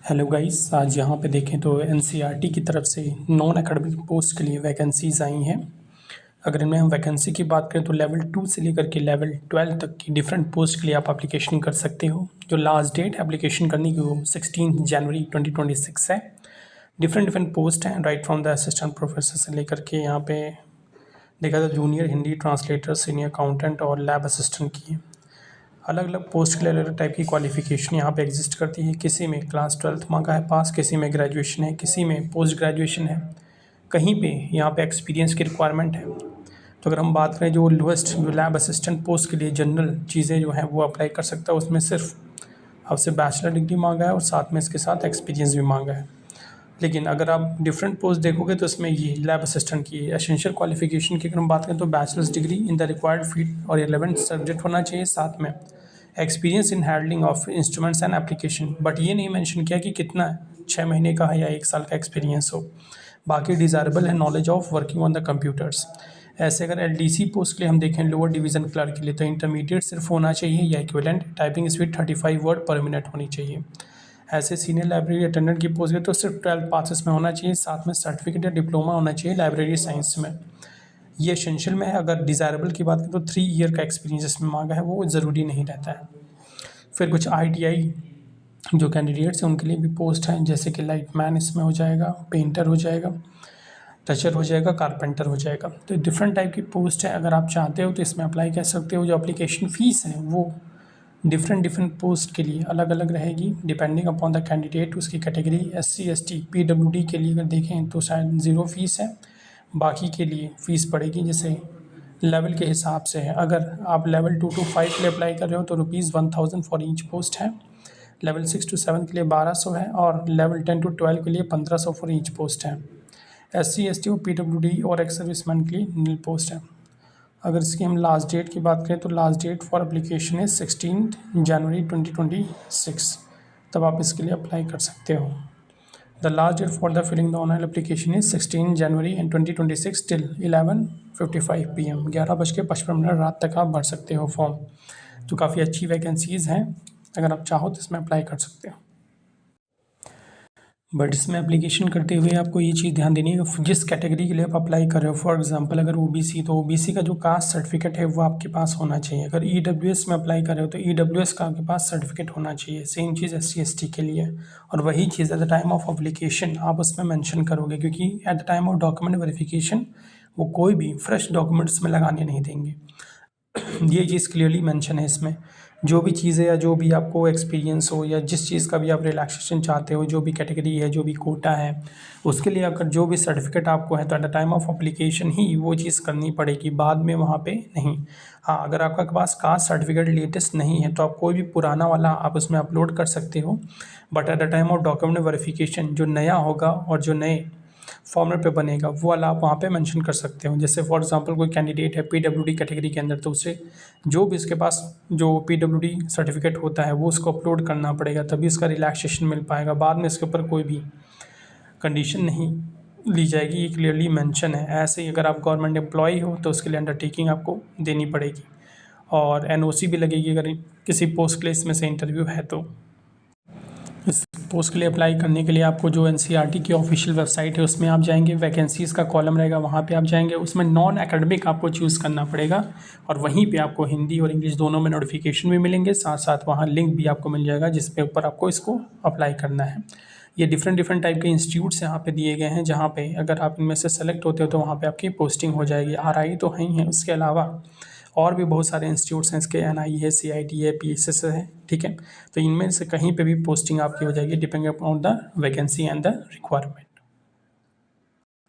Hello guys, आज यहाँ पे देखें तो एनसीईआरटी की तरफ से नॉन एकेडमिक पोस्ट के लिए वैकेंसीज़ आई हैं। अगर इनमें हम वैकेंसी की बात करें तो लेवल 2 से लेकर के लेवल 12 तक की डिफरेंट पोस्ट के लिए आप एप्लीकेशन कर सकते हो। जो लास्ट डेट एप्लीकेशन करने की वो 16 जनवरी 2026 है। डिफरेंट पोस्ट हैं, right from the assistant professor से लेकर के यहाँ पे देखा था junior Hindi translator, senior accountant और लैब असिस्टेंट की अलग अलग पोस्ट के लिए अलग अलग टाइप की क्वालिफिकेशन यहाँ पे एग्जिस्ट करती है। किसी में क्लास 12th मांगा का है पास, किसी में ग्रेजुएशन है, किसी में पोस्ट ग्रेजुएशन है, कहीं पे यहाँ पे एक्सपीरियंस की रिक्वायरमेंट है। तो अगर हम बात करें जो लोएस्ट जो लैब असिस्टेंट पोस्ट के लिए जनरल चीज़ें जो हैं वो अप्लाई कर सकता है, उसमें सिर्फ आपसे बैचलर डिग्री मांगा है और साथ में इसके साथ एक्सपीरियंस भी मांगा है। लेकिन अगर आप डिफरेंट पोस्ट देखोगे तो इसमें ये लैब असिस्टेंट की एसेंशियल क्वालिफिकेशन की अगर हम बात करें तो bachelors degree in the required field और रिलेवेंट सब्जेक्ट होना चाहिए, साथ में experience in handling of instruments and application. But ये नहीं मेंशन किया कि कितना है, 6 महीने का है या 1 साल का एक्सपीरियंस हो। बाकी डिज़ायरेबल है knowledge of working on the computers. ऐसे अगर एलडीसी पोस्ट के लिए हम देखें लोअर डिवीज़न क्लर्क के लिए तो इंटरमीडिएट सिर्फ होना चाहिए या इक्विवेलेंट, टाइपिंग स्पीड 35 वर्ड पर मिनट होनी चाहिए। ऐसे सीनियर लाइब्रेरी अटेंडेंट की पोस्ट है तो सिर्फ 12 पासेस में होना चाहिए, साथ में सर्टिफिकेट या डिप्लोमा होना चाहिए लाइब्रेरी साइंस में। ये एसेंशियल में है। अगर डिज़ायरेबल की बात करें तो 3 ईयर का एक्सपीरियंस इसमें मांगा है, वो ज़रूरी नहीं रहता है। फिर कुछ आईटीआई जो कैंडिडेट्स हैं उनके लिए भी पोस्ट हैं, जैसे कि लाइटमैन इसमें हो जाएगा, पेंटर हो जाएगा, टचर हो जाएगा, कारपेंटर हो जाएगा। तो डिफरेंट टाइप की पोस्ट है। अगर आप चाहते हो तो इसमें अप्लाई कर सकते हो। जो एप्लीकेशन फ़ीस है वो डिफरेंट पोस्ट के लिए अलग अलग रहेगी डिपेंडिंग अपॉन द कैंडिडेट, उसकी कैटेगरी। एससी एसटी पीडब्ल्यूडी के लिए अगर देखें तो शायद 0 फीस है, बाकी के लिए फ़ीस पड़ेगी जैसे लेवल के हिसाब से है। अगर आप लेवल 2 to 5 के लिए अप्लाई कर रहे हो तो ₹1000 फॉर ईच पोस्ट है। लेवल 6 to 7 के लिए 1200 है और लेवल 10 to 12 के लिए 1500 फॉर ईच पोस्ट है। एससी एसटी और पीडब्ल्यूडी और एक्स सर्विसमैन के लिए नील पोस्ट है। अगर इसकी हम लास्ट डेट की बात करें तो लास्ट डेट फॉर एप्लीकेशन है 16 जनवरी 2026, तब आप इसके लिए अप्लाई कर सकते हो। The last date for the filling the online application is 16 January and 2026 till 11:55 PM, 11:55 रात तक आप भर सकते हो फॉर्म। तो काफ़ी अच्छी वैकेंसीज़ हैं, अगर आप चाहो तो इसमें अप्लाई कर सकते हो। बट इसमें एप्लीकेशन करते हुए आपको ये चीज़ ध्यान देनी है कि जिस कैटेगरी के लिए आप अप्लाई कर रहे हो, फॉर एग्जांपल अगर ओबीसी तो ओबीसी का जो कास्ट सर्टिफिकेट है वो आपके पास होना चाहिए। अगर ईडब्ल्यूएस में अप्लाई कर रहे हो तो ईडब्ल्यूएस का आपके पास सर्टिफिकेट होना चाहिए। सेम चीज़ एससी एसटी के लिए, और वही चीज़ at the time of application आप उसमें मैंशन करोगे, क्योंकि at the time of document verification वो कोई भी फ्रेश डॉक्यूमेंट्स में लगाने नहीं देंगे। ये चीज़ क्लियरली मेंशन है इसमें। जो भी चीज़ें या जो भी आपको एक्सपीरियंस हो या जिस चीज़ का भी आप रिलैक्सेशन चाहते हो, जो भी कैटेगरी है, जो भी कोटा है, उसके लिए अगर जो भी सर्टिफिकेट आपको है तो at the time of application ही वो चीज़ करनी पड़ेगी, बाद में वहाँ पे नहीं। हाँ, अगर आपका पास कास्ट सर्टिफिकेट लेटेस्ट नहीं है तो आप कोई भी पुराना वाला आप उसमें अपलोड कर सकते हो, but at the time of document verification जो नया होगा और जो नए फॉर्मेट पे बनेगा वो वाला आप वहाँ पे मेंशन कर सकते हो। जैसे फॉर एग्जांपल कोई कैंडिडेट है पीडब्ल्यूडी कैटेगरी के अंदर, तो उसे जो भी इसके पास जो पीडब्ल्यूडी सर्टिफिकेट होता है वो उसको अपलोड करना पड़ेगा, तभी इसका रिलैक्सेशन मिल पाएगा। बाद में इसके ऊपर कोई भी कंडीशन नहीं ली जाएगी, ये क्लियरली मेंशन है। ऐसे ही अगर आप गवर्नमेंट एम्प्लॉई हो तो उसके लिए अंडरटेकिंग आपको देनी पड़ेगी और एनओसी भी लगेगी अगर किसी पोस्ट के लिए इसमें से इंटरव्यू है तो। इस पोस्ट के लिए अप्लाई करने के लिए आपको जो एनसीईआरटी की ऑफिशियल वेबसाइट है उसमें आप जाएंगे, वैकेंसीज़ का कॉलम रहेगा वहाँ पे आप जाएंगे, उसमें नॉन एकेडमिक आपको चूज़ करना पड़ेगा और वहीं पे आपको हिंदी और इंग्लिश दोनों में नोटिफिकेशन भी मिलेंगे, साथ साथ वहाँ लिंक भी आपको मिल जाएगा जिसपे ऊपर आपको इसको अप्लाई करना है। ये डिफरेंट टाइप के इंस्टीट्यूट्स यहाँ पे दिए गए हैं, जहाँ पे अगर आप इनमें से सेलेक्ट होते हो तो वहाँ पे आपकी पोस्टिंग हो जाएगी। आरआई तो है ही है, उसके अलावा और भी बहुत सारे इंस्टीट्यूट्स हैं इसके, एनआई है, सीआईटी है, पीएसएस है, ठीक है। तो इनमें से कहीं पे भी पोस्टिंग आपकी हो जाएगी depending upon the vacancy and the requirement.